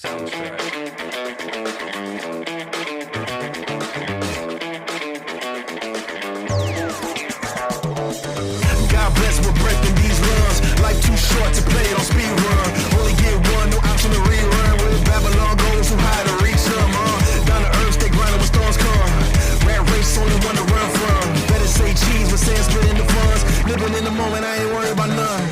Soundtrack. God bless, we're breaking these runs. Life too short to play it on speed run. Only get one, no option to rerun. Where Babylon goes, too high to reach them. Down to earth, stay grinding when storms come. Rat race, only one to run from. Better say cheese, but saying split in the funds. Living in the moment, I ain't worried about none.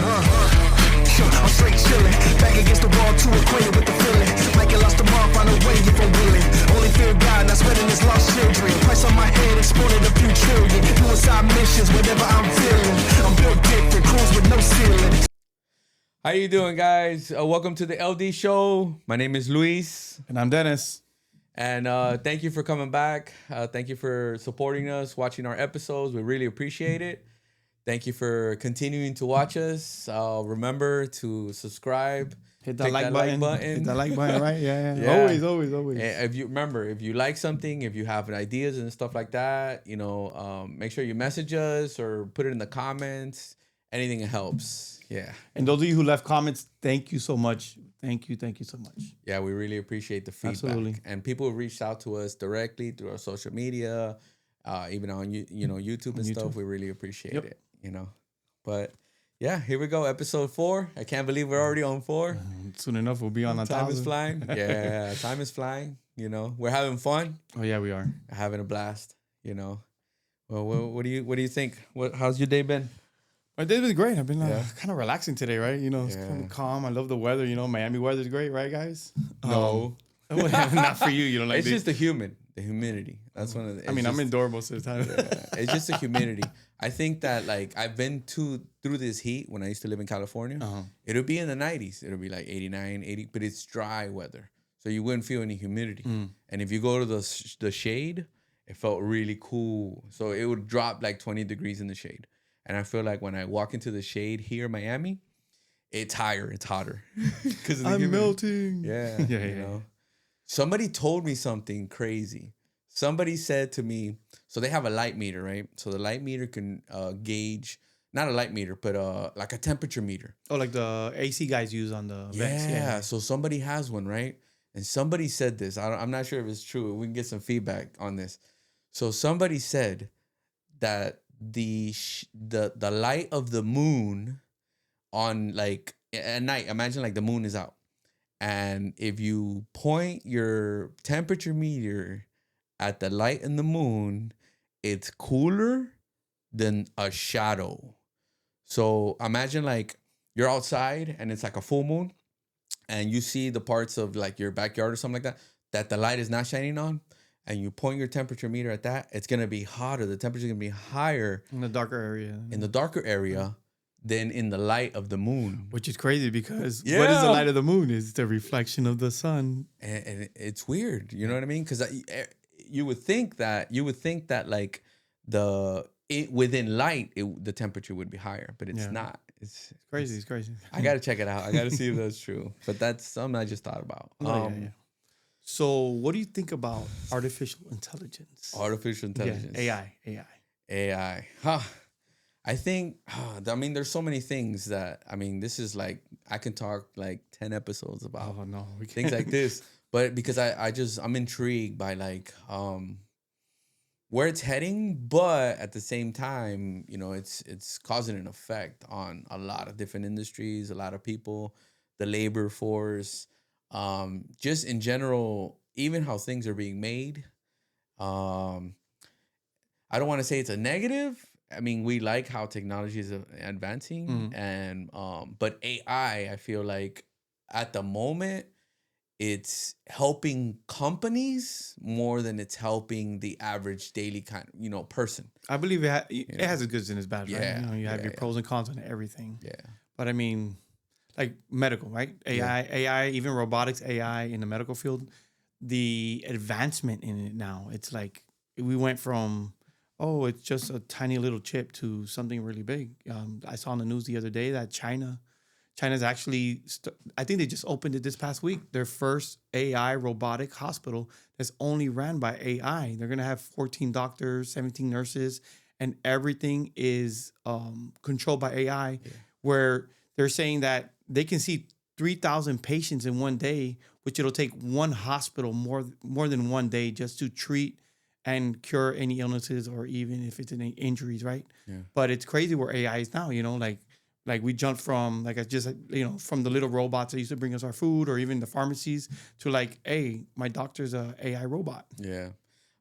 I'm straight chillin', back against the wall, too acquainted with the feeling. Like I lost the mark, find a way if I'm willing. Only fear God, not spreading this lost children. Price on my head, exported a few trillion. Doing side missions, whatever I'm feeling. I'm built different, cruise with no ceiling. How you doing, guys? Welcome to the LD show. My name is Luis. And I'm Dennis. And thank you for coming back. Thank you for supporting us, watching our episodes. We really appreciate it. Thank you for continuing to watch us. Remember to subscribe. Hit that like button. Hit that like button, right? Yeah. Yeah. Always. And if you like something, if you have ideas and stuff like that, make sure you message us or put it in the comments. Anything that helps. Yeah. And those of you who left comments, thank you so much. Thank you so much. Yeah, we really appreciate the feedback. Absolutely. And people reached out to us directly through our social media, even on YouTube and stuff. We really appreciate it. But yeah, here we go, episode 4. I can't believe we're already on 4. Soon enough, we'll be on the Time is flying. Yeah, time is flying. We're having fun. Oh yeah, we are Having a blast. Well, what do you think? How's your day been? My day's been great. I've been kind of relaxing today, right? It's Yeah. kind of calm. I love the weather. Miami weather's great, right, guys? No, Not for you. You don't like it's just the humidity. That's one of the. I'm indoor most of the time. Yeah, it's just the humidity. I think that I've been through this heat when I used to live in California. It'll be in the 90s. It'll be like 89, 80, but it's dry weather. So you wouldn't feel any humidity. And if you go to the shade, it felt really cool. So it would drop like 20 degrees in the shade. And I feel like when I walk into the shade here in Miami, it's higher, it's hotter. Because I'm melting. Yeah. Somebody told me something crazy. Somebody said to me, so they have a light meter, right? So the light meter can gauge, not a light meter, but like a temperature meter. Oh, like the AC guys use on the vents. Yeah. So somebody has one, right? And somebody said this. I'm not sure if it's true. We can get some feedback on this. So somebody said that the light of the moon on like at night, imagine like the moon is out. And if you point your temperature meter at the light in the moon, it's cooler than a shadow. So imagine like you're outside and it's like a full moon and you see the parts of like your backyard or something like that the light is not shining on, and you point your temperature meter at that, it's going to be hotter. The temperature is going to be higher in the darker area. Than in the light of the moon. Which is crazy because what is the light of the moon? It's the reflection of the sun. And it's weird. You know what I mean? Because you would think that like within light, the temperature would be higher, but it's not. It's crazy. It's crazy. I got to check it out. I got to see if that's true. But that's something I just thought about. Yeah. So what do you think about artificial intelligence? Artificial intelligence. AI. Huh. I think, there's so many things that, this is like, I can talk like 10 episodes about things like this. But because I'm intrigued by like where it's heading, but at the same time, it's causing an effect on a lot of different industries, a lot of people, the labor force, just in general, even how things are being made. I don't want to say it's a negative. We like how technology is advancing, and but AI, I feel like at the moment, it's helping companies more than it's helping the average daily person. I believe it has its goods and its bads, right? Yeah, you have your pros and cons on everything. Yeah. But like medical, right? AI, even robotics, AI in the medical field, the advancement in it now, it's like we went from, it's just a tiny little chip to something really big. I saw on the news the other day that China's actually, I think they just opened it this past week, their first AI robotic hospital that's only ran by AI. They're going to have 14 doctors, 17 nurses, and everything is controlled by AI, where they're saying that they can see 3,000 patients in one day, which it'll take one hospital more than one day just to treat and cure any illnesses or even if it's any injuries, right? Yeah. But it's crazy where AI is now, like we jumped from like I just from the little robots that used to bring us our food or even the pharmacies to like, hey, my doctor's a AI robot. Yeah.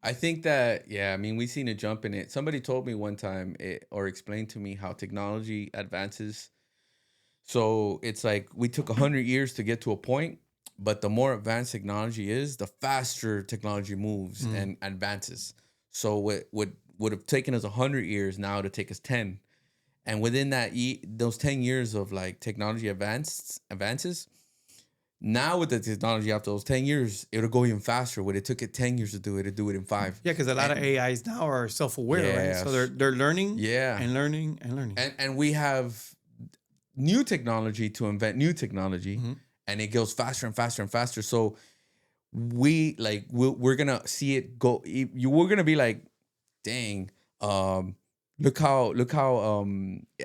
I think that, I mean, we've seen a jump in it. Somebody told me one time or explained to me how technology advances. So it's like we took 100 years to get to a point, but the more advanced technology is, the faster technology moves and advances. So what would have taken us 100 years now to take us 10. And within that those 10 years of like technology advances, now with the technology after those 10 years, it'll go even faster. What it took it 10 years to do it, it'll do it in 5. Yeah, because a lot of AIs now are self-aware, right? So they're learning and learning and learning. And we have new technology to invent new technology, and it goes faster and faster and faster. So we're gonna see it go. We're gonna be like, dang, look how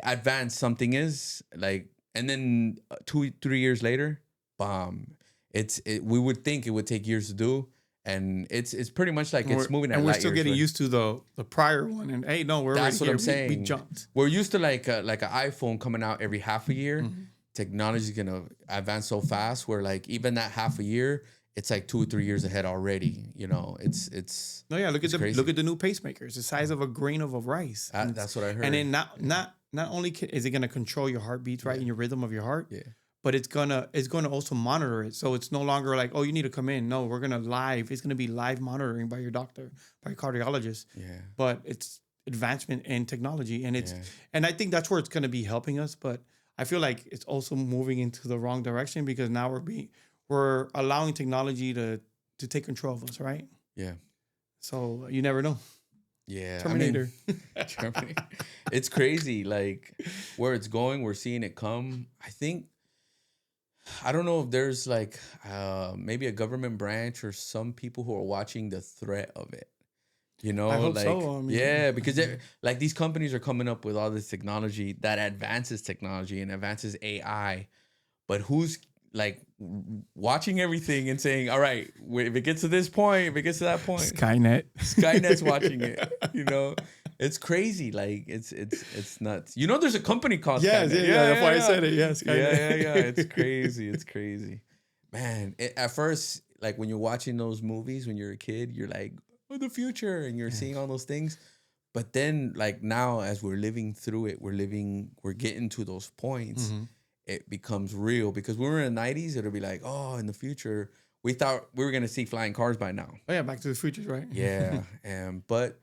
advanced something is. Like, and then 2-3 years later, we would think it would take years to do. And it's pretty much like it's moving at light years. And we're still getting used to the prior one. And hey, no, that's what I'm saying. We jumped. We're used to like an iPhone coming out every half a year. Technology is gonna advance so fast. Where like even that half a year, it's like 2 or 3 years ahead already. It's. No, yeah. Look at the new pacemakers, the size of a grain of rice. That's what I heard. And then not only is it gonna control your heartbeats, right, and your rhythm of your heart. Yeah. But it's gonna also monitor it. So it's no longer like, oh, you need to come in. No, we're gonna live. It's gonna be live monitoring by your doctor, by your cardiologist. Yeah. But it's advancement in technology, and and I think that's where it's gonna be helping us. But I feel like it's also moving into the wrong direction because now we're allowing technology to take control of us, right? Yeah. So you never know. Yeah. Terminator. Terminator. It's crazy, like where it's going. We're seeing it come. I don't know if there's like maybe a government branch or some people who are watching the threat of it. I hope so. Because like these companies are coming up with all this technology that advances technology and advances AI, but who's like watching everything and saying, all right, if it gets to this point, if it gets to that point, Skynet's watching it. It's crazy. Like it's nuts. There's a company called Skynet. Yeah. That's why I said it. Yeah, Skynet. Yeah. It's crazy. It's crazy, man. At first, like when you're watching those movies when you're a kid, you're like, oh, the future, and you're seeing all those things. But then, like now, as we're living through it, we're getting to those points. It becomes real because when we were in the 90s, it'll be like, oh, in the future, we thought we were gonna see flying cars by now. Oh yeah, Back to the Future, right? Yeah, but.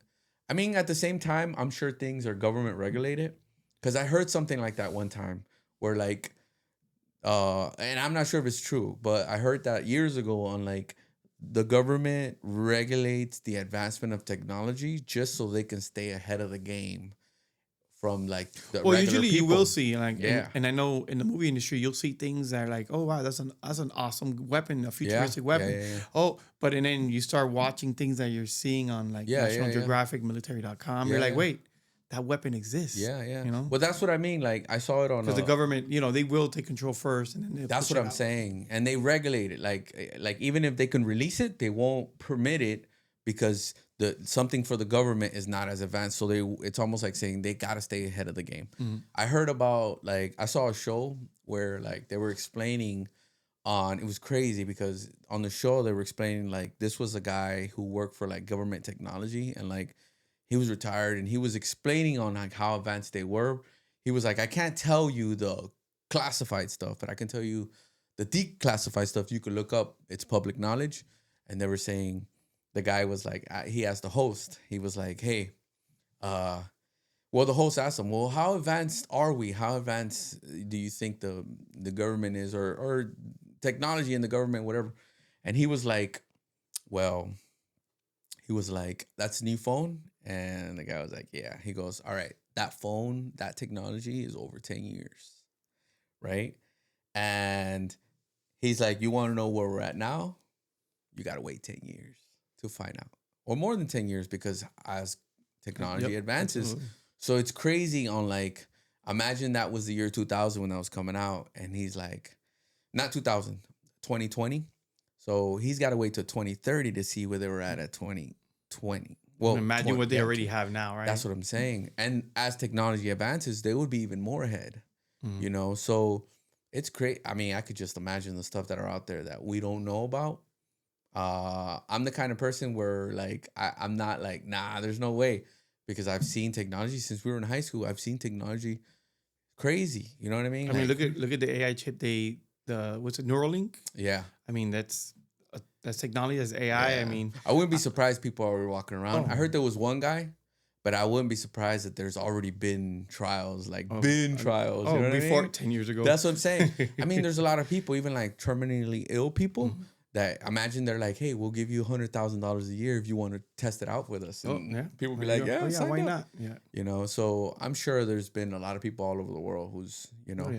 I mean, at the same time, I'm sure things are government regulated because I heard something like that one time where like, and I'm not sure if it's true, but I heard that years ago on like the government regulates the advancement of technology just so they can stay ahead of the game from like the regular usually people. You will see like and I know in the movie industry you'll see things that are like, oh wow, that's an awesome weapon, a futuristic weapon. Yeah. Oh, but and then you start watching things that you're seeing on like National Geographic, military.com. You're like, wait, that weapon exists. Yeah. Well, that's what I mean. Like I saw it on because the government, they will take control first, and then that's what I'm saying. And they regulate it. Like even if they can release it, they won't permit it because something for the government is not as advanced. So it's almost like saying they got to stay ahead of the game. I heard about I saw a show where like they were explaining it was crazy because on the show they were explaining like this was a guy who worked for like government technology and like he was retired and he was explaining on like how advanced they were. He was like, I can't tell you the classified stuff, but I can tell you the declassified stuff you could look up. It's public knowledge. And they were saying, the guy was like, he asked the host, he was like, hey, the host asked him, well, how advanced are we? How advanced do you think the government is or technology in the government, whatever? And he was like, that's a new phone. And the guy was like, yeah. He goes, all right, that phone, that technology is over 10 years, right? And he's like, you want to know where we're at now? You got to wait 10 years to find out. Or more than 10 years because as technology advances. Absolutely. So it's crazy on like, imagine that was the year 2000 when that was coming out. And he's like, not 2000, 2020. So he's got to wait till 2030 to see where they were at 2020. Well, imagine what they already have now, right? That's what I'm saying. And as technology advances, they would be even more ahead. You know, so it's great. I mean, I could just imagine the stuff that are out there that we don't know about. I'm the kind of person where like I'm not like, nah, there's no way, because I've seen technology since we were in high school. I've seen technology crazy. You know what I mean? I mean, look at the AI chip. What's it, Neuralink? Yeah. I mean, that's technology. That's AI. Yeah. I mean, I wouldn't be surprised people are walking around. Oh. I heard there was one guy, but I wouldn't be surprised that there's already been trials, like trials. You know what before I mean? 10 years ago. That's what I'm saying. I mean, there's a lot of people, even like terminally ill people, that imagine they're like, hey, we'll give you $100,000 a year if you want to test it out with us. And people be like, yeah, why not? Yeah. You know, so I'm sure there's been a lot of people all over the world who's, you know.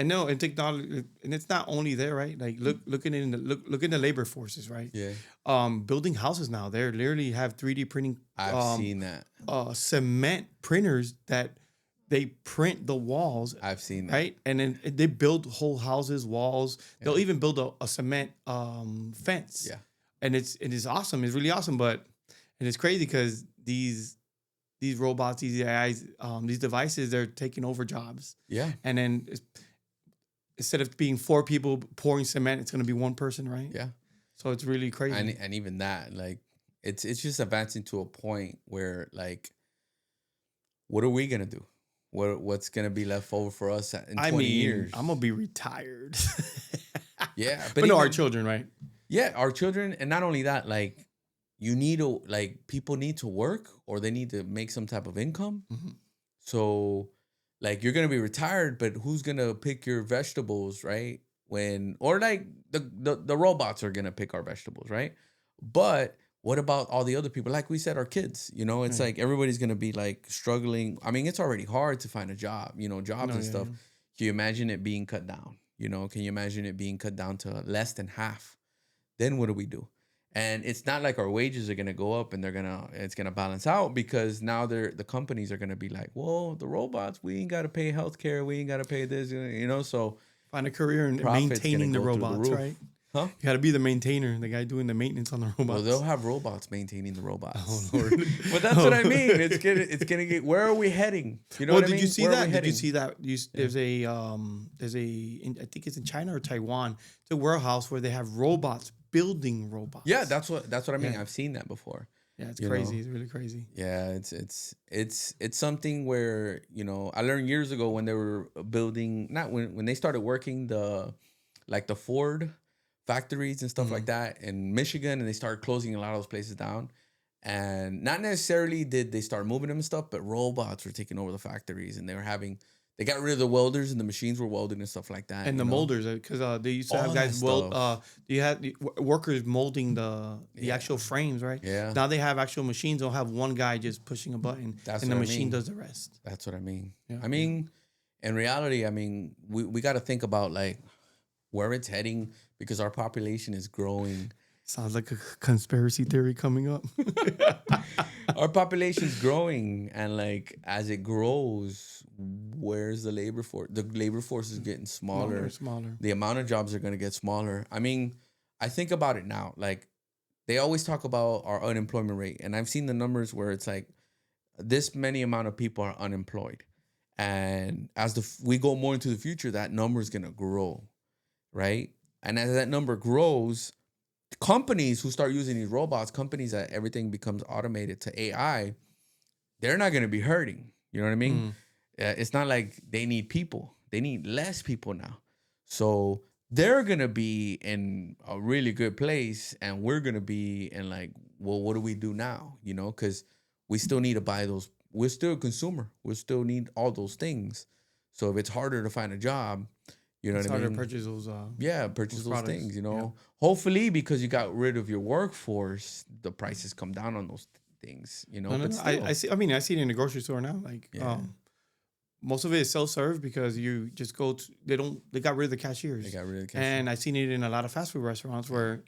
And technology, and it's not only there, right? Like look in the labor forces, right? Yeah. Building houses now, they literally have 3D printing. I've seen that. Cement printers that they print the walls. I've seen that. Right, and then they build whole houses, walls. They'll even build a cement fence. Yeah. And it is awesome. It's really awesome, but it's crazy because these robots, these AIs, these devices, they're taking over jobs. Yeah. And then instead of being 4 people pouring cement, it's going to be 1 person, right? Yeah. So it's really crazy. And even that, like, it's just advancing to a point where, like, what are we going to do? What's going to be left over for us in 20 years? I'm going to be retired. Yeah. But no, our children, right? Yeah, our children. And not only that, like, you need to, like, people need to work or they need to make some type of income. So, like, you're going to be retired, but who's going to pick your vegetables, right? Or like the robots are going to pick our vegetables, right? But what about all the other people? Like we said, our kids, you know, it's like everybody's going to be like struggling. I mean, it's already hard to find a job, you know, jobs and stuff. Can you imagine it being cut down? You know, can you imagine it being cut down to less than half? Then what do we do? And it's not like our wages are going to go up and it's going to balance out, because now the companies are going to be like, well, the robots, we ain't got to pay healthcare. We ain't got to pay this, you know, so. Find a career in maintaining the robots, right? Huh? You got to be the maintainer, the guy doing the maintenance on the robots. Well, they'll have robots maintaining the robots. Oh, Lord. But that's what I mean. It's gonna get. Where are we heading? You know what I mean? Did you see that? Did you see that? There's I think it's in China or Taiwan. It's a warehouse where they have robots building robots. Yeah, that's what I mean. Yeah. I've seen that before. Yeah, it's crazy. It's really crazy. Yeah, it's something where, you know, I learned years ago when they were building, not when they started working the Ford factories and stuff like that in Michigan, and they started closing a lot of those places down. And not necessarily did they start moving them and stuff, but robots were taking over the factories, and they got rid of the welders and the machines were welding and stuff like that. And the molders, because they used to have guys weld. You had workers molding the actual frames, right? Yeah. Now they have actual machines. They'll have one guy just pushing a button, and the machine does the rest. That's what I mean. Yeah. I mean, in reality, I mean, we got to think about like where it's heading, because our population is growing. Sounds like a conspiracy theory coming up. Our population's growing, and like as it grows, where's the labor force? The labor force is getting smaller. The amount of jobs are going to get smaller. I mean, I think about it now. Like, they always talk about our unemployment rate, and I've seen the numbers where it's like this many amount of people are unemployed, and as we go more into the future, that number is going to grow, right? And as that number grows, companies who start using these robots, companies that everything becomes automated to AI, they're not going to be hurting. You know what I mean? It's not like they need people. They need less people now. So they're going to be in a really good place, and we're going to be in like, well, what do we do now? You know, because we still need to buy those. We're still a consumer. We still need all those things. So if it's harder to find a job, you know what I mean? It's harder to purchase those. Purchase those things. You know, hopefully because you got rid of your workforce, the prices come down on those things. You know, but I see. I mean, I see it in the grocery store now. Like, most of it is self-serve because you just go to. They got rid of the cashiers. And I've seen it in a lot of fast food restaurants where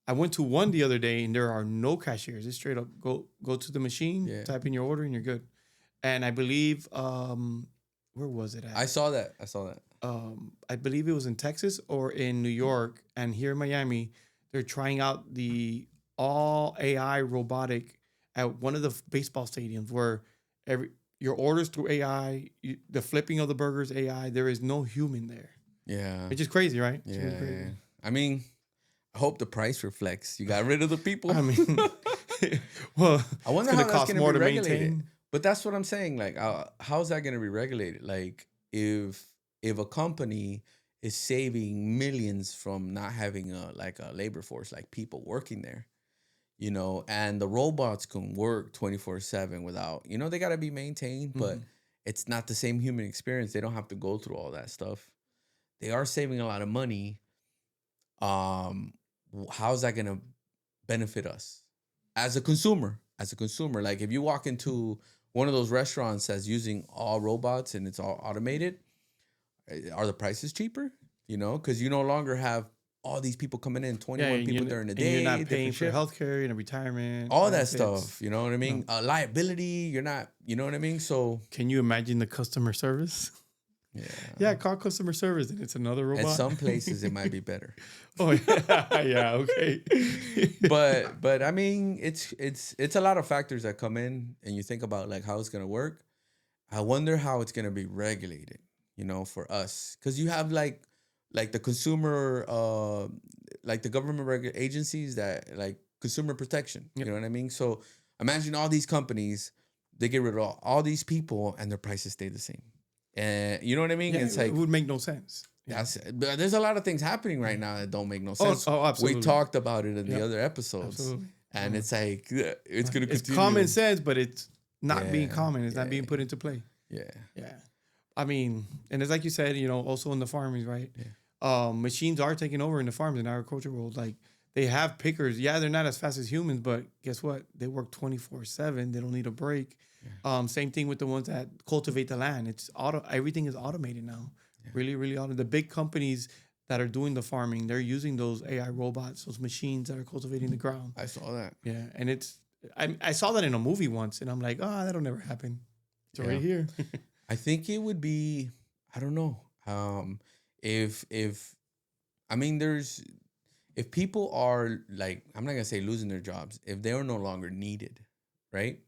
I went to one the other day and there are no cashiers. It's straight up go to the machine, type in your order, and you're good. And I believe, where was it at? I saw that. I believe it was in Texas or in New York, and here in Miami, they're trying out the all AI robotic at one of the baseball stadiums where your orders through AI, the flipping of the burgers AI. There is no human there. Yeah. It's just crazy, right? It's Yeah. really crazy. I mean, I hope the price reflects. You got rid of the people. I mean, well, I wonder it's how gonna that's cost going more to to be regulated. maintain. But that's what I'm saying. Like, how's that going to be regulated? Like, if a company is saving millions from not having a labor force, like people working there, and the robots can work 24/7 without, they got to be maintained, but it's not the same human experience. They don't have to go through all that stuff. They are saving a lot of money. How's that going to benefit us as a consumer? Like if you walk into one of those restaurants that's using all robots and it's all automated, are the prices cheaper? Because you no longer have all these people coming in, 21 people during the day. You're not paying for healthcare and retirement. All that stuff, you know what I mean? No. Liability, you're not, you know what I mean? So can you imagine the customer service? Yeah, call customer service and it's another robot. At some places it might be better. Oh yeah, okay. but I mean, it's a lot of factors that come in, and you think about like how it's gonna work. I wonder how it's gonna be regulated, for us, because you have like the consumer, like the government agencies that like consumer protection. Yep. You know what I mean? So imagine all these companies, they get rid of all these people, and their prices stay the same. And you know what I mean? Yeah, it's like it would make no sense. But there's a lot of things happening right now that don't make no sense. Oh, absolutely. We talked about it in the other episodes. Absolutely. And it's like it's gonna continue. It's common sense, but it's not being common. It's not being put into play. Yeah. I mean, and it's like you said, also in the farming, right? Yeah. Machines are taking over in the farms in agriculture world. Like they have pickers. Yeah, they're not as fast as humans, but guess what? They work 24/7. They don't need a break. Yeah. Same thing with the ones that cultivate the land. It's everything is automated now. Yeah. Really, really automated. The big companies that are doing the farming, they're using those AI robots, those machines that are cultivating the ground. I saw that. Yeah, and I saw that in a movie once, and I'm like, that'll never happen. It's right here. I think it would be, I don't know. If people are like, I'm not gonna say losing their jobs, if they are no longer needed, right?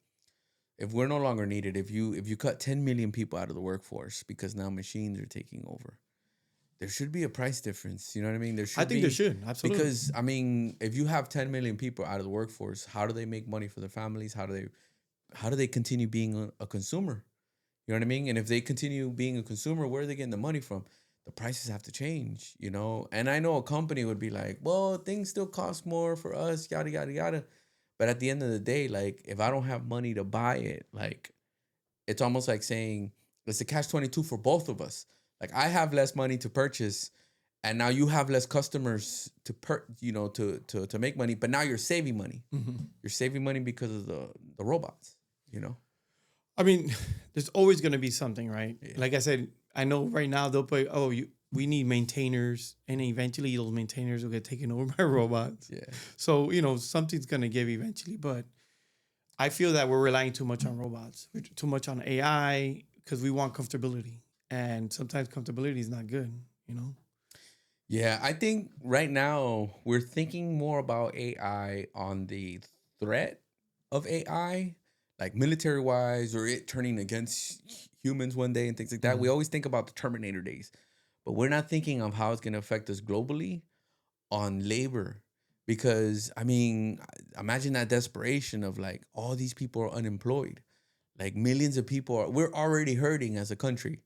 If we're no longer needed, if you cut 10 million people out of the workforce because now machines are taking over, there should be a price difference. You know what I mean? There should, absolutely. Because I mean, if you have 10 million people out of the workforce, how do they make money for their families? How do they continue being a consumer? You know what I mean? And if they continue being a consumer, where are they getting the money from? The prices have to change, And I know a company would be like, well, things still cost more for us, yada, yada, yada. But at the end of the day, like, if I don't have money to buy it, like, it's almost like saying it's a catch-22 for both of us. Like, I have less money to purchase, and now you have less customers to make money, but now you're saving money. Mm-hmm. You're saving money because of the robots, I mean, there's always going to be something, right? Yeah. Like I said, I know right now they'll put, we need maintainers, and eventually those maintainers will get taken over by robots. Yeah. So, something's going to give eventually, but I feel that we're relying too much on robots, too much on AI, because we want comfortability. And sometimes comfortability is not good, Yeah, I think right now we're thinking more about AI on the threat of AI, like military-wise, or it turning against humans one day and things like that. Mm-hmm. We always think about the Terminator days, but we're not thinking of how it's going to affect us globally on labor. Because, I mean, imagine that desperation of like all these people are unemployed. Like millions of people we're already hurting as a country.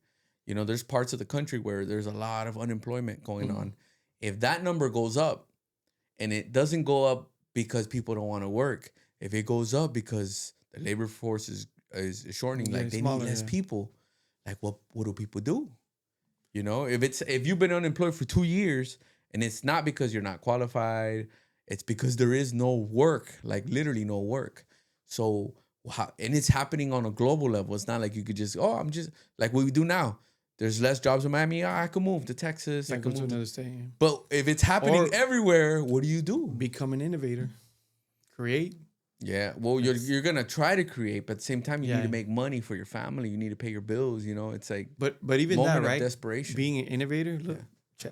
There's parts of the country where there's a lot of unemployment going on. If that number goes up, and it doesn't go up because people don't want to work, if it goes up because the labor force is shortening, like they need less people, like what do people do? If you've been unemployed for 2 years and it's not because you're not qualified, it's because there is no work, like literally no work. So and it's happening on a global level. It's not like you could just, I'm just like what we do now. There's less jobs in Miami. I could move to Texas. I could move to another state. Yeah. But if it's happening everywhere, what do you do? Become an innovator. Create. Yeah. Well, you're gonna try to create, but at the same time, you need to Yeah. make money for your family. You need to pay your bills. You know, it's like But even moment that, of right? desperation. Being an innovator, look,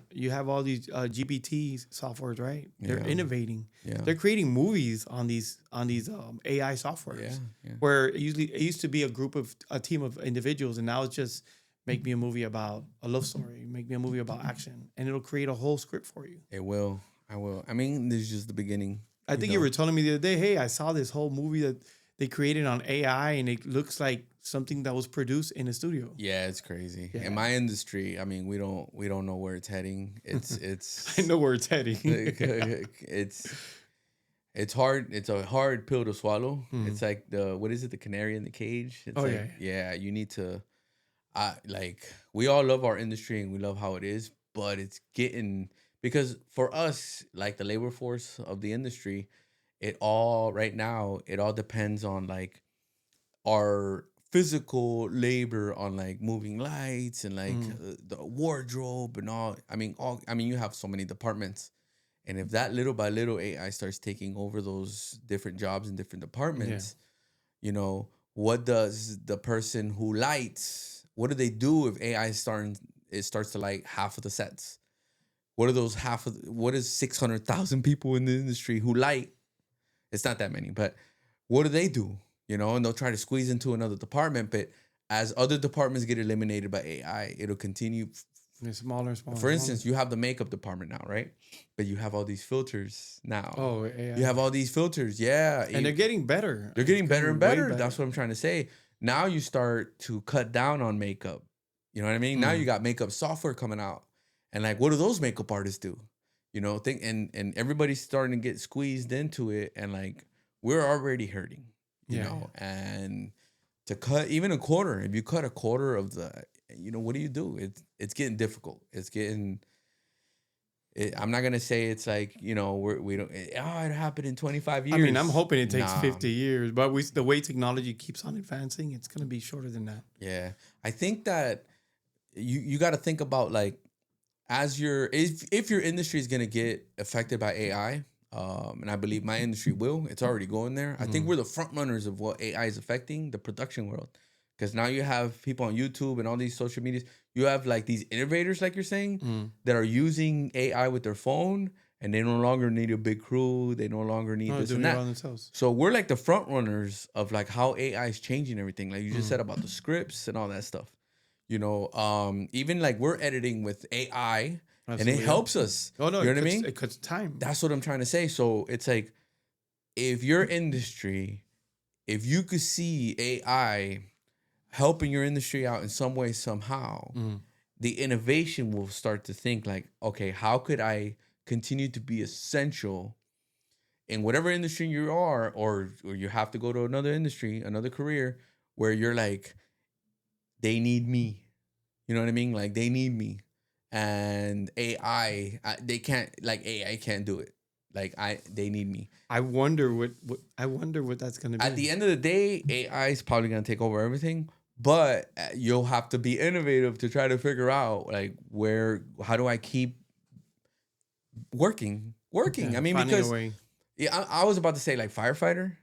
you have all these GPT softwares, right? They're Yeah. innovating. Yeah. They're creating movies on these AI softwares. Yeah. Where it used to be a team of individuals, and now it's just make me a movie about a love story, make me a movie about action, and it'll create a whole script for you. It will. I will. I mean, this is just the beginning. I think you were telling me the other day, hey, I saw this whole movie that they created on AI, and it looks like something that was produced in a studio. Yeah, it's crazy. Yeah. In my industry, I mean, we don't know where it's heading. It's I know where it's heading. it's hard. It's a hard pill to swallow. It's like what is it? The canary in the cage. It's yeah. You need to. We all love our industry and we love how it is, but it's getting because for us, like the labor force of the industry, it all depends on like our physical labor on like moving lights and like the wardrobe and all. I mean, you have so many departments, and if that little by little AI starts taking over those different jobs in different departments, you know, what does the person who lights? What do they do if AI starts to light half of the sets? What are those what is 600,000 people in the industry who light? It's not that many, but what do they do? You know, and they'll try to squeeze into another department, but as other departments get eliminated by AI, it'll continue. It's smaller and smaller. For instance, you have the makeup department now, right? But you have all these filters now. Oh, AI. You have all these filters, yeah. And they're getting better. They're getting better and better. That's what I'm trying to say. Now you start to cut down on makeup. You know what I mean? Now you got makeup software coming out. And like, what do those makeup artists do? You know, and everybody's starting to get squeezed into it. And like, we're already hurting, you know, and to cut even a quarter, if you cut a quarter of you know, what do you do? It's getting difficult. It's getting, I'm not going to say it's like, you know, we don't, it happened in 25 years. I mean, I'm hoping it takes 50 years, but the way technology keeps on advancing, it's going to be shorter than that. Yeah. I think that you got to think about like, if your industry is going to get affected by AI, and I believe my industry will, it's already going there. I think we're the front runners of what AI is affecting the production world. Because now you have people on YouTube and all these social medias. You have like these innovators, like you're saying, that are using AI with their phone, and they no longer need a big crew. They no longer need this and that. So we're like the front runners of like how AI is changing everything. Like you just said about the scripts and all that stuff. You know, even like we're editing with AI, and it helps us. Oh no, you know what I mean? It cuts time. That's what I'm trying to say. So it's like, if your industry, if you could see AI helping your industry out in some way, somehow, the innovation will start to think like, okay, how could I continue to be essential in whatever industry you are, or you have to go to another industry, another career where you're like, they need me. You know what I mean? Like they need me. And AI, they can't, like AI can't do it. Like they need me. I wonder what that's going to be. At the end of the day, AI is probably going to take over everything. But you'll have to be innovative to try to figure out like how do I keep working? Yeah, I mean, because I was about to say like firefighter,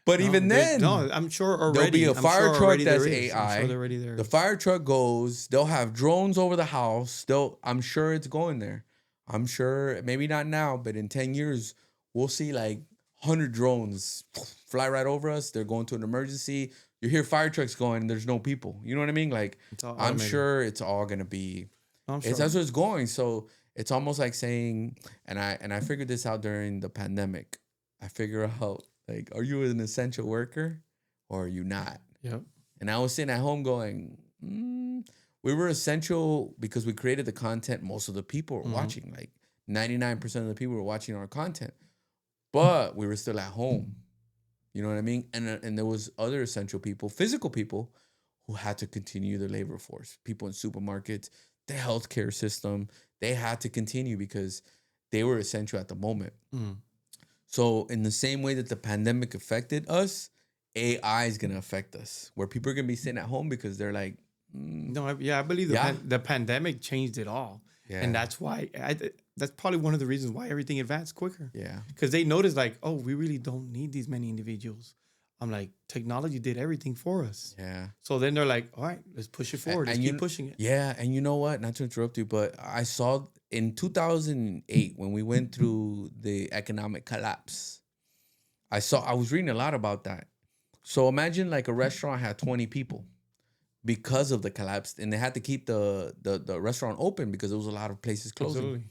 but even then, I'm sure already there'll be a fire truck that's AI. I'm sure they're already there. The fire truck goes. They'll have drones over the house. I'm sure it's going there. I'm sure maybe not now, but in 10 years we'll see like 100 drones fly right over us. They're going to an emergency. You hear fire trucks going and there's no people. You know what I mean? Like, I'm sure it's all going to be, that's where it's going. So it's almost like saying, and I figured this out during the pandemic. I figure out like, are you an essential worker or are you not? Yep. And I was sitting at home going, we were essential because we created the content. Most of the people were watching, like 99% of the people were watching our content, but we were still at home. You know what I mean? And there was other essential people, physical people, who had to continue the labor force. People in supermarkets, the healthcare system, they had to continue because they were essential at the moment. So in the same way that the pandemic affected us, AI is going to affect us, where people are going to be sitting at home because they're like, I believe the pandemic changed it all. Yeah. And that's why that's probably one of the reasons why everything advanced quicker. Yeah. Because they noticed like, oh, we really don't need these many individuals. I'm like, technology did everything for us. Yeah. So then they're like, all right, let's push it forward. Let's keep pushing it. Yeah. And you know what? Not to interrupt you, but I saw in 2008 when we went through the economic collapse, I was reading a lot about that. So imagine like a restaurant had 20 people because of the collapse, and they had to keep the restaurant open because there was a lot of places closing. Absolutely.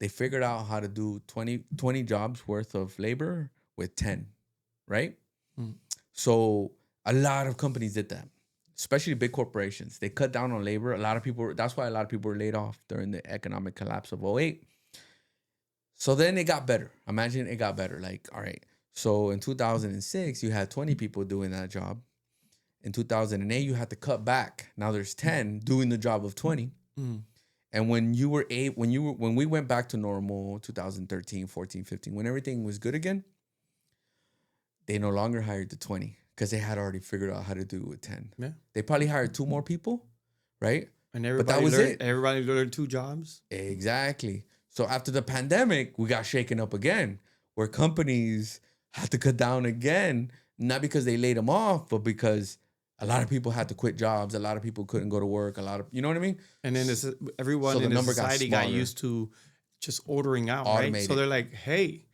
They figured out how to do 20 jobs worth of labor with 10, right? So a lot of companies did that, especially big corporations. They cut down on labor. That's why a lot of people were laid off during the economic collapse of 2008. So then it got better. Imagine it got better. Like, all right. So in 2006, you had 20 people doing that job. In 2008, you had to cut back. Now there's 10 doing the job of 20. And when we went back to normal, 2013, 14, 15, when everything was good again, they no longer hired the 20 because they had already figured out how to do it with 10. Yeah. They probably hired 2 more people, right? And everybody learned 2 jobs. Exactly. So after the pandemic, we got shaken up again, where companies had to cut down again, not because they laid them off, but because a lot of people had to quit jobs. A lot of people couldn't go to work. You know what I mean? And then everyone in the society got used to just ordering out, automated. Right? So they're like, hey,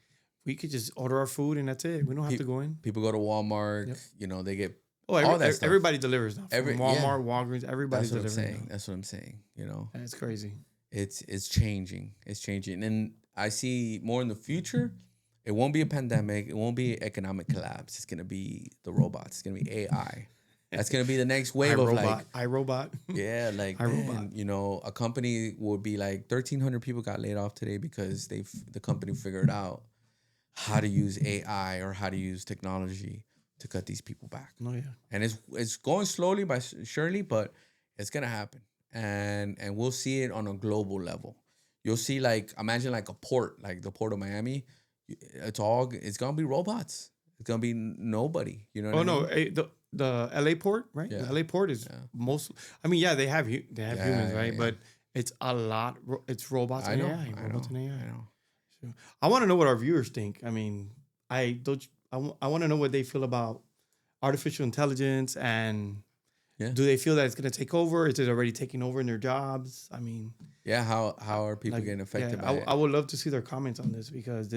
we could just order our food and that's it. We don't have to go in. People go to Walmart. Yep. You know, they get all that stuff. Everybody delivers now. Walmart, Walgreens, everybody's delivering. That's what I'm saying. You know, and it's crazy. It's changing. It's changing, and I see more in the future. It won't be a pandemic. It won't be economic collapse. It's gonna be the robots. It's gonna be AI. That's gonna be the next wave of like iRobot. Yeah, like iRobot. You know, a company would be like 1,300 people got laid off today because the company figured out how to use AI or how to use technology to cut these people back. Oh yeah, and it's going slowly by surely, but it's gonna happen, and we'll see it on a global level. You'll see like imagine like a port, like the port of Miami. It's gonna be robots. It's gonna be nobody. You know? What I mean? The LA port, right? Yeah. The LA port is most. I mean, yeah, they have humans, right? Yeah. But it's a lot. It's robots and AI. Robots and AI. I know. So, I want to know what our viewers think. I mean, I want to know what they feel about artificial intelligence, and do they feel that it's going to take over? Is it already taking over in their jobs? I mean, how are people getting affected by it? I would love to see their comments on this, because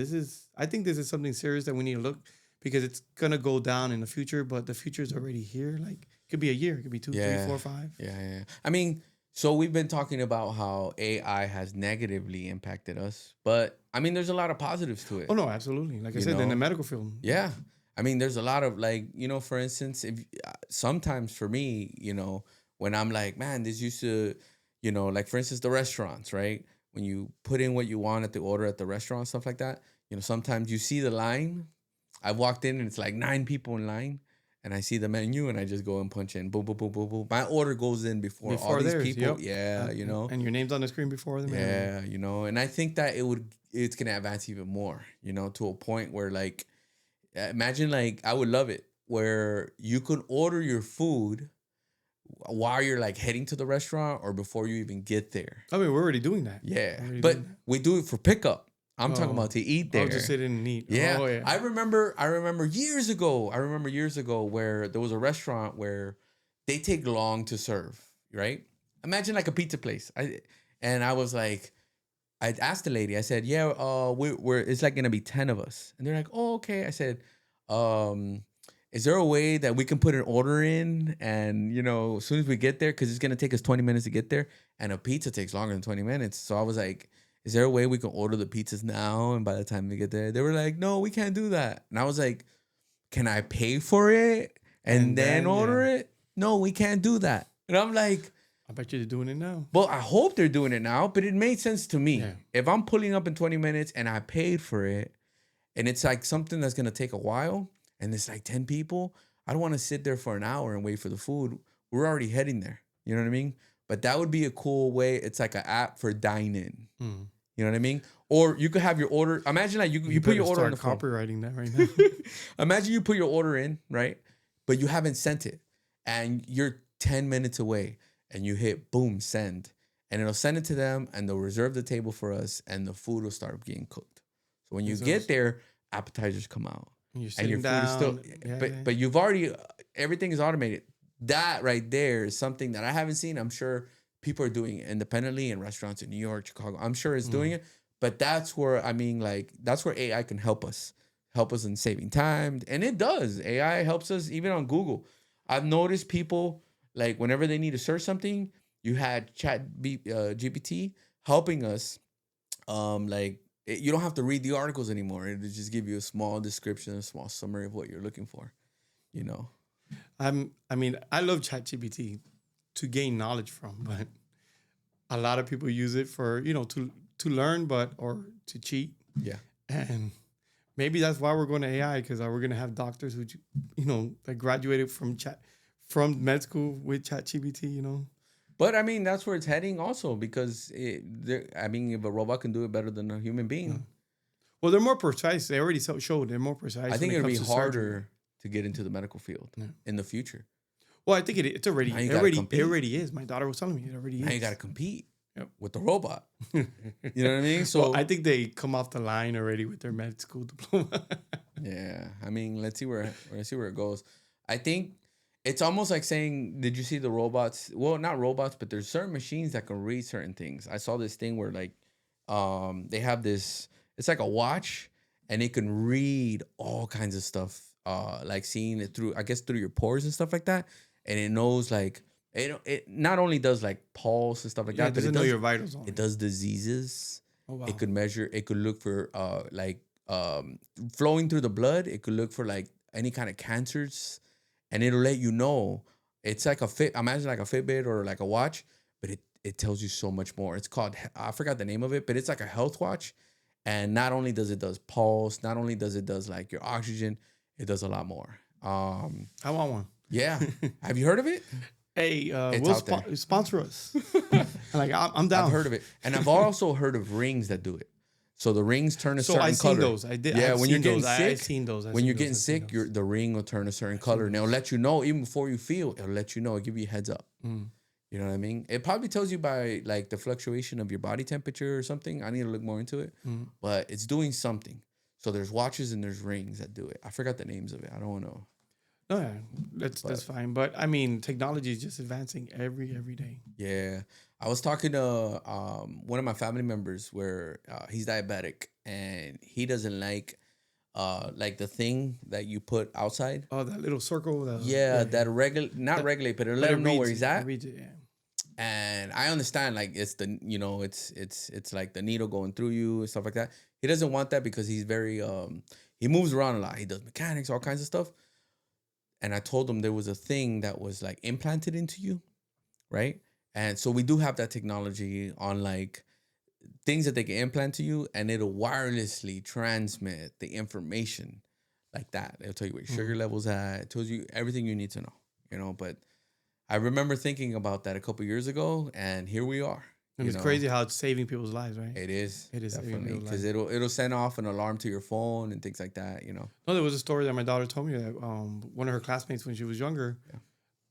I think this is something serious that we need to look, because it's going to go down in the future, but the future is already here. Like, it could be a year, it could be 2, 3, 4, 5. Yeah. I mean, so we've been talking about how AI has negatively impacted us, but I mean, there's a lot of positives to it. Oh no, absolutely. Like I said, in the medical field. Yeah. I mean, there's a lot of like, for instance, if sometimes for me, when I'm like, man, this used to, like for instance, the restaurants, right? When you put in what you want at the order at the restaurant, stuff like that, sometimes you see the line. I've walked in and it's like 9 people in line, and I see the menu and I just go and punch in, boom, boom, boom, boom, boom. My order goes in before all these people. Yep. Yeah, And your name's on the screen before them. Yeah, and I think that it's going to advance even more, to a point where like, imagine like, I would love it where you could order your food while you're like heading to the restaurant or before you even get there. I mean, we're already doing that. Yeah, but we do it for pickup. I'm talking about to eat there. Just sit in and eat. Yeah. Oh, yeah. I remember years ago where there was a restaurant where they take long to serve, right? Imagine like a pizza place. I was like, I asked the lady, I said, yeah, we're it's like gonna be 10 of us. And they're like, oh, okay. I said, is there a way that we can put an order in and, as soon as we get there, because it's gonna take us 20 minutes to get there, and a pizza takes longer than 20 minutes. So I was like, is there a way we can order the pizzas now, and by the time we get there? They were like, no, we can't do that. And I was like, can I pay for it and then order it? No, we can't do that. And I'm like, I bet you they're doing it now. Well, I hope they're doing it now, but it made sense to me. Yeah. If I'm pulling up in 20 minutes and I paid for it, and it's like something that's going to take a while, and it's like 10 people, I don't want to sit there for an hour and wait for the food. We're already heading there. You know what I mean? But that would be a cool way. It's like an app for dine-in. You know what I mean? Or you could have your order. Imagine like you put your order on the phone. Copywriting that right now. Imagine you put your order in, right? But you haven't sent it. And you're 10 minutes away. And you hit boom, send. and it'll send it to them, and they'll reserve the table for us, and the food will start getting cooked. So when you get there, appetizers come out, and your food is still. But you've already everything is automated. That right there is something that I haven't seen. I'm sure people are doing it independently in restaurants in New York, Chicago. I'm sure it's doing it. But that's where, that's where AI can help us in saving time. And it does. AI helps us even on Google. I've noticed people, like, whenever they need to search something, you had GPT helping us. You don't have to read the articles anymore. It'll just give you a small description, a small summary of what you're looking for, you know. I love ChatGPT to gain knowledge from, but a lot of people use it for, to learn, or to cheat. Yeah. And maybe that's why we're going to AI, because we're going to have doctors who, that graduated from med school with ChatGPT, But that's where it's heading also, because if a robot can do it better than a human being. Well, they're more precise. They already showed they're more precise. I think it'll be harder to get into the medical field in the future. Well, I think it already is. My daughter was telling me it already is. Now you got to compete with the robot. You know what I mean? So I think they come off the line already with their med school diploma. Yeah, let's see where it goes. I think it's almost like saying, did you see the robots? Well, not robots, but there's certain machines that can read certain things. I saw this thing where they have this. It's like a watch, and it can read all kinds of stuff. Like seeing it through your pores and stuff like that. And it knows it not only does pulse and stuff like that, but it does know your vitals. It does diseases. Oh, wow. It could measure. It could look for flowing through the blood. It could look for any kind of cancers, and it'll let you know. It's like imagine like a Fitbit or like a watch, but it tells you so much more. It's called, I forgot the name of it, but it's like a health watch, and not only does it does pulse, not only does it does your oxygen, it does a lot more. I want one. Yeah. Have you heard of it? Hey, we'll sponsor us. I'm down. I've heard of it. And I've also heard of rings that do it. So the rings turn a certain color. So I've seen those. I did. Yeah, when you're getting sick, I've seen those. When you're getting sick, the ring will turn a certain color. And it'll let you know, even before you feel, it'll let you know, it'll give you a heads up. Mm. You know what I mean? It probably tells you by the fluctuation of your body temperature or something. I need to look more into it. Mm. But it's doing something. So there's watches and there's rings that do it. I forgot the names of it. I don't know. No, yeah, that's fine. But technology is just advancing every day. Yeah, I was talking to one of my family members where he's diabetic and he doesn't like the thing that you put outside. Oh, that little circle. That regulate, but it'll let him know where he's at. Reads it, yeah. And I understand, it's the it's like the needle going through you and stuff like that. He doesn't want that because he's very he moves around a lot. He does mechanics, all kinds of stuff. And I told him there was a thing that was implanted into you, right? And so we do have that technology on things that they can implant to you, and it'll wirelessly transmit the information like that. It'll tell you where your sugar level's at. It tells you everything you need to know, But I remember thinking about that a couple years ago, and here we are. And it's crazy how it's saving people's lives, right? It is. It is definitely, because it'll send off an alarm to your phone and things like that. No, there was a story that my daughter told me that one of her classmates when she was younger,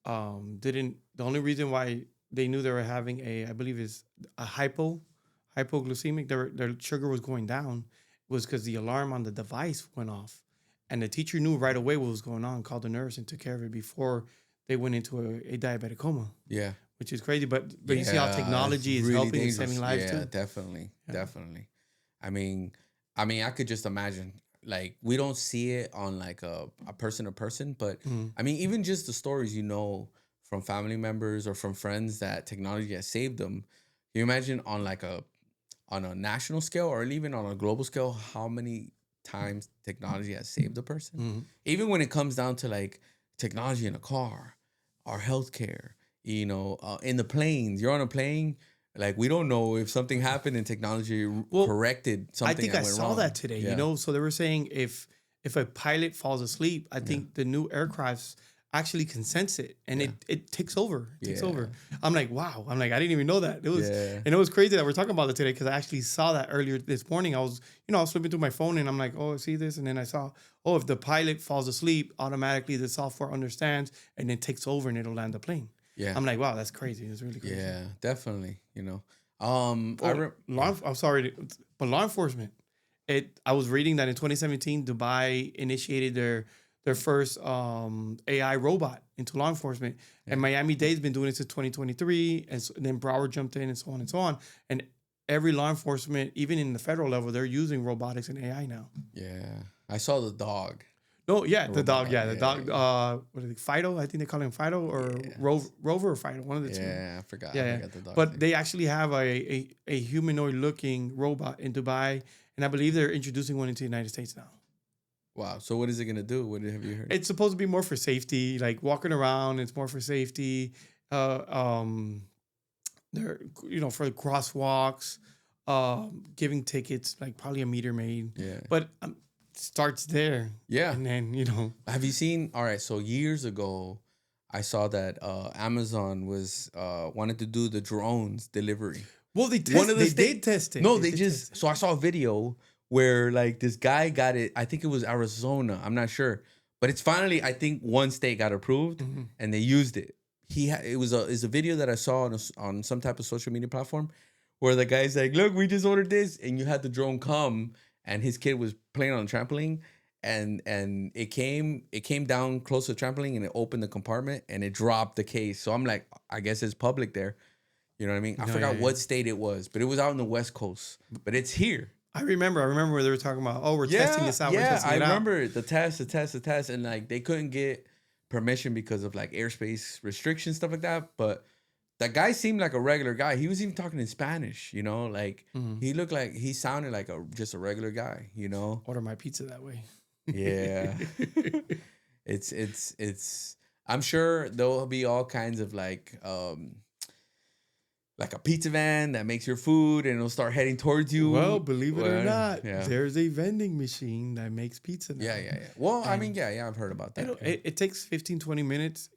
the only reason why they knew they were having I believe is a hypoglycemic, their sugar was going down, was because the alarm on the device went off, and the teacher knew right away what was going on, called the nurse and took care of it before they went into a diabetic coma. Yeah. Which is crazy, but you see how technology is really helping and saving lives too. Definitely. I could just imagine. We don't see it on a person to person, but even just the stories from family members or from friends that technology has saved them. Can you imagine on a national scale or even on a global scale how many times technology has saved a person? Mm-hmm. Even when it comes down to technology in a car, our healthcare. In the planes, you're on a plane, we don't know if something happened and technology corrected something. I think I saw that today, so they were saying if a pilot falls asleep, I think the new aircrafts actually can sense it and it takes over. It takes over. I'm like, wow. I didn't even know that. It was, and it was crazy that we're talking about it today because I actually saw that earlier this morning. I was flipping through my phone and I'm like, oh, I see this. And then I saw, if the pilot falls asleep, automatically the software understands and then takes over and it'll land the plane. Yeah. I'm like, wow, that's crazy. It's really crazy. Yeah, definitely. You know, I'm sorry, but law enforcement. I was reading that in 2017, Dubai initiated their first AI robot into law enforcement, and Miami-Dade's been doing it since 2023, and then Broward jumped in, and so on and so on. And every law enforcement, even in the federal level, they're using robotics and AI now. Yeah, I saw the dog. No, yeah, the dog, robot, the dog. What is it, Fido? I think they call him Fido or Rover or Fido, one of the two. Yeah, I forgot. Yeah, I yeah. forgot the dog But thing. they actually have a humanoid-looking robot in Dubai, and I believe they're introducing one into the United States now. Wow. So what is it gonna do? What have you heard? It's supposed to be more for safety, like walking around. It's more for safety. They're for the crosswalks, giving tickets, like probably a meter maid. Yeah. But starts there. Yeah. And then Have you seen? All right. So years ago, I saw that Amazon was wanted to do the drones delivery. Well, they did test it. No, they just. So I saw a video where like this guy got it. I think it was Arizona. I'm not sure, but it's finally. I think one state got approved and they used it. It was a video that I saw on some type of social media platform where the guy's like, "Look, we just ordered this," and you had the drone come, and his kid was playing on the trampoline, and it came down close to the trampoline and it opened the compartment and it dropped the case. So I'm like, I guess it's public there. You know what I mean? I forgot what state it was, but it was out on the West Coast. But it's here. I remember where they were talking about, we're testing this out. Yeah, I remember the test, and like they couldn't get permission because of like airspace restrictions, stuff like that. But that guy seemed like a regular guy. He was even talking in Spanish, like he sounded like just a regular guy, Order my pizza that way. Yeah. it's I'm sure there'll be all kinds of like a pizza van that makes your food and it'll start heading towards you. Well, believe it or not, yeah. there's a vending machine that makes pizza now. Yeah. Well, I mean, yeah, I've heard about that. It takes 15, 20 minutes.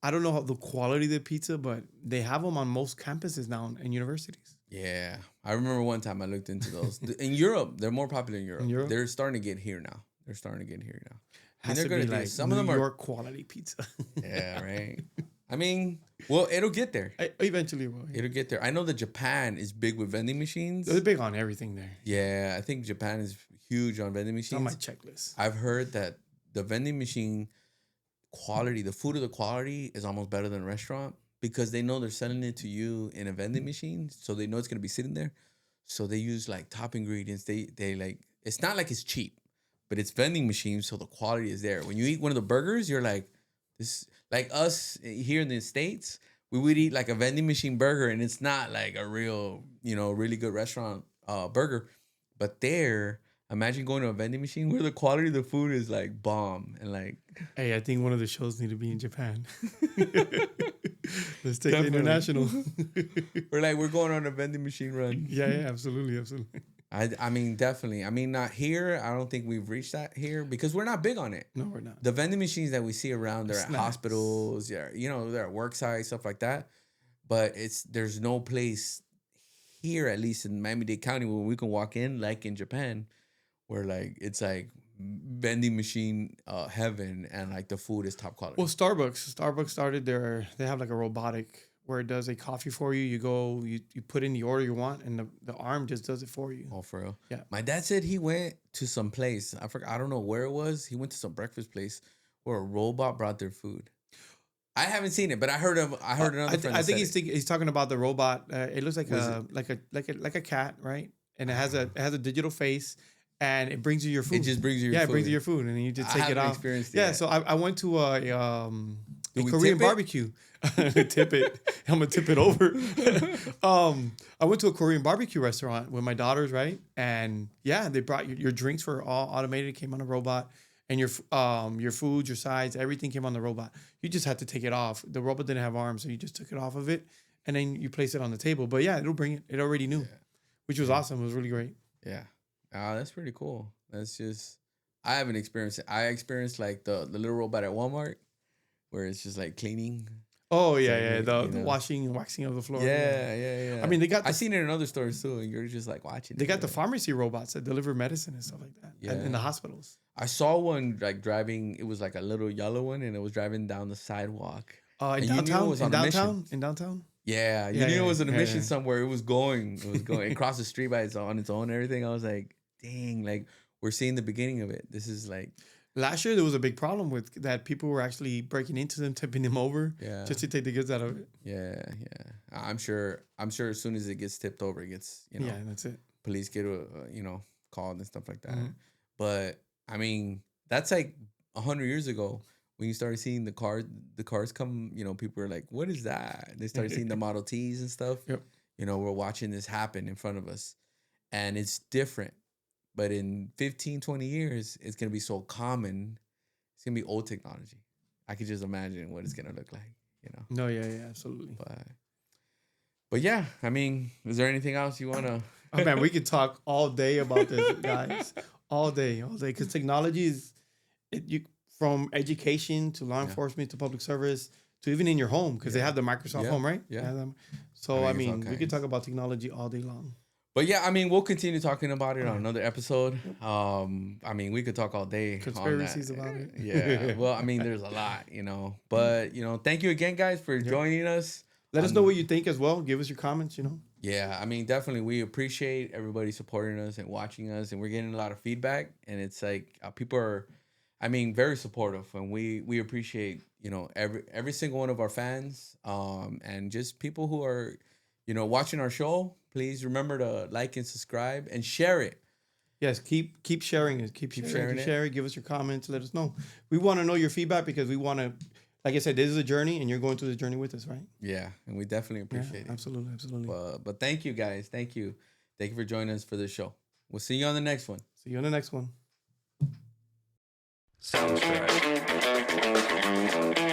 I don't know how the quality of the pizza, but they have them on most campuses now in universities. Yeah. I remember one time I looked into those. In Europe, they're more popular in Europe. They're starting to get here now. Has they're to gonna be like some New of them York quality pizza. Yeah, right. I mean, well, it'll get there. Eventually it will. Yeah. It'll get there. I know that Japan is big with vending machines. They're big on everything there. Yeah, I think Japan is huge on vending machines. It's on my checklist. I've heard that the vending machine quality, the food of the quality is almost better than a restaurant because they know they're selling it to you in a vending machine. So they know it's going to be sitting there. So they use like top ingredients. They like, it's not like it's cheap, but it's vending machines. So the quality is there. When you eat one of the burgers, you're like, this, like us here in the States, we would eat like a vending machine burger and it's not like a real, really good restaurant burger. But there, imagine going to a vending machine where the quality of the food is like bomb and like. Hey, I think one of the shows need to be in Japan. Let's take it international. We're going on a vending machine run. Yeah, absolutely. I mean, definitely. I mean, not here. I don't think we've reached that here because we're not big on it. No, we're not. The vending machines that we see around, they're at hospitals, they're at work sites, stuff like that. But there's no place here, at least in Miami-Dade County, where we can walk in, like in Japan, where like it's like vending machine heaven and like the food is top quality. Well, Starbucks started they have like a robotic where it does a coffee for you. You go, you put in the order you want, and the arm just does it for you. Oh, for real? Yeah. My dad said he went to some place. I don't know where it was. He went to some breakfast place where a robot brought their food. I haven't seen it, but I heard another friend. I think he's talking about the robot. It looks like a cat, right? And it has a digital face. And it brings you your food. It just brings you your food. Yeah, it brings you your food. And then you just take it off. Experienced yeah, yet. so I went to a Korean barbecue. Tip it. I'm going to tip it over. I went to a Korean barbecue restaurant with my daughters, right? And yeah, they brought your drinks were all automated. It came on a robot. And your food, your sides, everything came on the robot. You just had to take it off. The robot didn't have arms, so you just took it off of it. And then you place it on the table. But yeah, it'll bring it. It already knew, which was awesome. It was really great. Yeah. That's pretty cool. That's just, I haven't experienced it. I experienced like the little robot at Walmart where it's just like cleaning. Oh, yeah. The washing and waxing of the floor. Yeah. I mean, I've seen it in other stores too, and you're just like watching. They got the pharmacy robots that deliver medicine and stuff like that. Yeah. In the hospitals. I saw one like driving, it was like a little yellow one, and it was driving down the sidewalk. In And you knew it downtown, was in on a mission. downtown, in downtown. Yeah, you Yeah, knew yeah, it was on a yeah, mission yeah. somewhere. It was going across the street on its own and everything. I was like, dang, like we're seeing the beginning of it. This is like, Last year there was a big problem with that. People were actually breaking into them, tipping them over, yeah, just to take the goods out of it. yeah. I'm sure as soon as it gets tipped over, it gets, Yeah, that's it. police get called and stuff like that. Mhm. But I mean, that's like 100 years ago when you started seeing the cars come. People were like, "What is that?" They started seeing the Model Ts and stuff. Yep. We're watching this happen in front of us, and it's different. But in 15, 20 years, it's gonna be so common. It's gonna be old technology. I could just imagine what it's gonna look like. No, yeah, absolutely. But yeah, I mean, is there anything else you wanna? Oh man, we could talk all day about this, guys. All day. Because technology is, from education to law enforcement to public service to even in your home, because they have the Microsoft Yeah. Home, right? Yeah. So I I mean, it's mean, all we could kinds. talk about technology all day long. But yeah, I mean, we'll continue talking about it on another episode. I mean, we could talk all day. Conspiracies on that. about it. Yeah. Well, I mean, there's a lot, But thank you again, guys, for joining us. Let us know what you think as well. Give us your comments. Yeah, I mean, definitely, we appreciate everybody supporting us and watching us, and we're getting a lot of feedback. And it's like people are, very supportive, and we appreciate every single one of our fans, and just people who are watching our show. Please remember to like and subscribe and share it. Yes, keep sharing it. Keep sharing it. Give us your comments. Let us know. We want to know your feedback because we want to, like I said, this is a journey, and you're going through this journey with us, right? Yeah, and we definitely appreciate it. Absolutely. But thank you, guys. Thank you for joining us for this show. We'll see you on the next one. See you on the next one. Soundtrack.